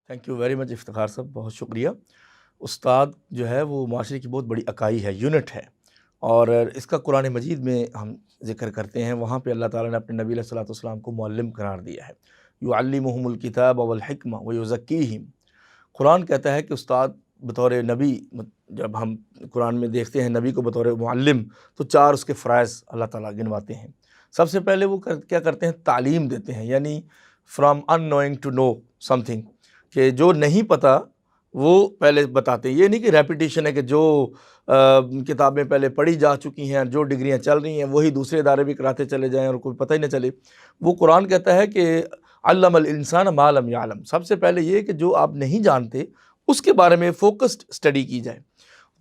Thank you very much Iftikhar صاحب، بہت شکریہ۔ استاد جو ہے وہ معاشرے کی بہت بڑی اکائی ہے، یونٹ ہے، اور اس کا قرآن مجید میں ہم ذکر کرتے ہیں، وہاں پہ اللہ تعالیٰ نے اپنے نبی علیہ الصلوۃ والسلام کو معلم قرار دیا ہے۔ یعلمہم الکتاب والحکمہ ویزکیہم۔ قرآن کہتا ہے کہ استاد بطور نبی، جب ہم قرآن میں دیکھتے ہیں نبی کو بطور معلم، تو چار اس کے فرائض اللہ تعالیٰ گنواتے ہیں۔ سب سے پہلے وہ کیا کرتے ہیں؟ تعلیم دیتے ہیں، یعنی from unknowing to know something, کہ جو نہیں پتہ وہ پہلے بتاتے ہیں۔ یہ نہیں کہ ریپیٹیشن ہے کہ جو کتابیں پہلے پڑھی جا چکی ہیں، جو ڈگریاں چل رہی ہیں وہی دوسرے ادارے بھی کراتے چلے جائیں اور کوئی پتہ ہی نہ چلے۔ وہ قرآن کہتا ہے کہ علم الانسان ما لم یعلم، سب سے پہلے یہ کہ جو آپ نہیں جانتے اس کے بارے میں فوکسڈ اسٹڈی کی جائے۔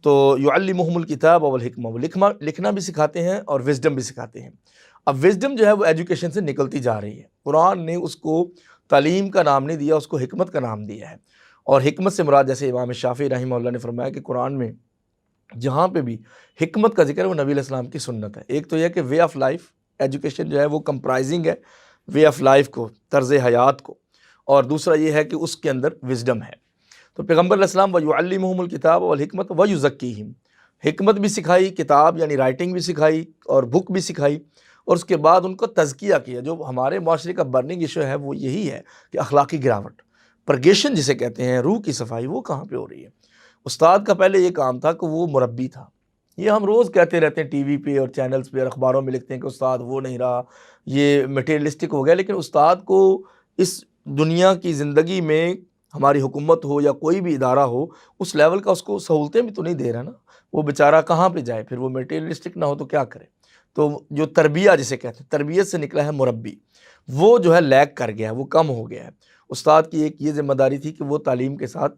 تو یعلمہم الکتاب والحکمہ، وہ لکھنا بھی سکھاتے ہیں اور وزڈم بھی سکھاتے ہیں۔ اب وزڈم جو ہے وہ ایجوکیشن سے نکلتی جا رہی ہے، قرآن نے اس کو تعلیم کا نام نہیں دیا، اس کو حکمت کا نام دیا ہے۔ اور حکمت سے مراد، جیسے امام شافعی رحمہ اللہ نے فرمایا کہ قرآن میں جہاں پہ بھی حکمت کا ذکر ہے وہ نبی علیہ السلام کی سنت ہے۔ ایک تو یہ کہ وے آف لائف، ایجوکیشن جو ہے وہ کمپرائزنگ ہے وے آف لائف کو، طرز حیات کو، اور دوسرا یہ ہے کہ اس کے اندر وزڈم ہے۔ تو پیغمبر علیہ السلام وَيُعَلِّمُهُمُ الْكِتَابَ وَالْحِكْمَةَ وَيُزَكِّيهِمْ، حکمت بھی سکھائی، کتاب یعنی رائٹنگ بھی سکھائی اور بک بھی سکھائی، اور اس کے بعد ان کو تزکیہ کیا۔ جو ہمارے معاشرے کا برننگ ایشو ہے وہ یہی ہے کہ اخلاقی گراوٹ، پرگیشن جسے کہتے ہیں، روح کی صفائی، وہ کہاں پہ ہو رہی ہے؟ استاد کا پہلے یہ کام تھا کہ وہ مربی تھا۔ یہ ہم روز کہتے رہتے ہیں ٹی وی پہ اور چینلز پہ اور اخباروں میں لکھتے ہیں کہ استاد وہ نہیں رہا، یہ میٹیریلسٹک ہو گیا، لیکن استاد کو اس دنیا کی زندگی میں، ہماری حکومت ہو یا کوئی بھی ادارہ ہو، اس لیول کا اس کو سہولتیں بھی تو نہیں دے رہا نا۔ وہ بیچارہ کہاں پہ جائے؟ پھر وہ میٹیریلسٹک نہ ہو تو کیا کرے؟ تو جو تربیہ جسے کہتے ہیں، تربیت سے نکلا ہے مربی، وہ جو ہے لیک کر گیا ہے، وہ کم ہو گیا ہے۔ استاد کی ایک یہ ذمہ داری تھی کہ وہ تعلیم کے ساتھ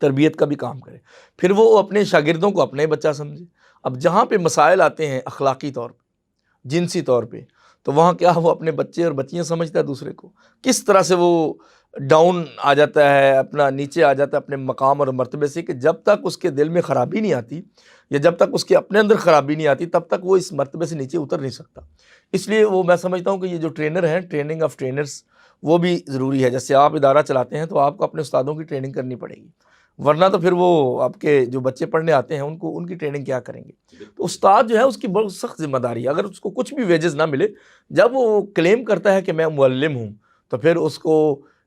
تربیت کا بھی کام کرے، پھر وہ اپنے شاگردوں کو اپنے بچہ سمجھے۔ اب جہاں پہ مسائل آتے ہیں اخلاقی طور پہ، جنسی طور پہ، تو وہاں کیا وہ اپنے بچے اور بچیاں سمجھتا ہے دوسرے کو؟ کس طرح سے وہ ڈاؤن آ جاتا ہے، اپنا نیچے آ جاتا ہے اپنے مقام اور مرتبے سے، کہ جب تک اس کے دل میں خرابی نہیں آتی یا جب تک اس کے اپنے اندر خرابی نہیں آتی تب تک وہ اس مرتبے سے نیچے اتر نہیں سکتا۔ اس لیے وہ میں سمجھتا ہوں کہ یہ جو ٹرینر ہیں، ٹریننگ آف ٹرینرز، وہ بھی ضروری ہے۔ جیسے آپ ادارہ چلاتے ہیں تو آپ کو اپنے استادوں کی ٹریننگ کرنی پڑے گی، ورنہ تو پھر وہ آپ کے جو بچے پڑھنے آتے ہیں ان کی ٹریننگ کیا کریں گے؟ تو استاد جو ہے اس کی بہت سخت ذمہ داری ہے۔ اگر اس کو کچھ بھی ویجز نہ ملے، جب وہ کلیم کرتا ہے کہ میں معلم ہوں، تو پھر اس کو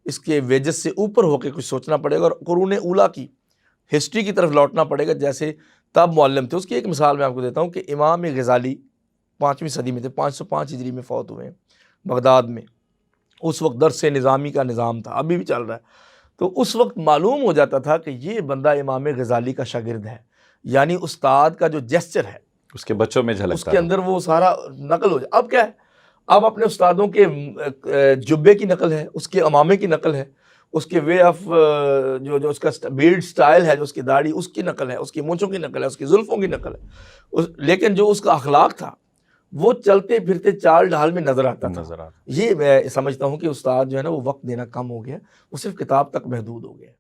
اس کے ویجز سے اوپر ہو کے کچھ سوچنا پڑے گا اور قرون اولیٰ کی ہسٹری کی طرف لوٹنا پڑے گا، جیسے تب معلم تھے۔ اس کی ایک مثال میں آپ کو دیتا ہوں کہ امام غزالی 5ویں صدی میں تھے، 505 ہجری میں فوت ہوئے ہیں بغداد میں۔ اس وقت درس نظامی کا نظام تھا، ابھی بھی چل رہا ہے۔ تو اس وقت معلوم ہو جاتا تھا کہ یہ بندہ امام غزالی کا شاگرد ہے، یعنی استاد کا جو جیسچر ہے اس کے بچوں میں جھلکتا ہے، اس کے اندر وہ سارا نقل ہو جائے۔ اب کیا ہے؟ اب اپنے استادوں کے جبے کی نقل ہے، اس کے امامے کی نقل ہے، اس کے وے آف جو اس کا بیلڈ سٹائل ہے، جو اس کی داڑھی، اس کی نقل ہے، اس کی مونچھوں کی نقل ہے، اس کی زلفوں کی نقل ہے، لیکن جو اس کا اخلاق تھا وہ چلتے پھرتے چال ڈھال میں نظر آتا تھا۔ یہ میں سمجھتا ہوں کہ استاد جو ہے نا وہ وقت دینا کم ہو گیا، وہ صرف کتاب تک محدود ہو گیا۔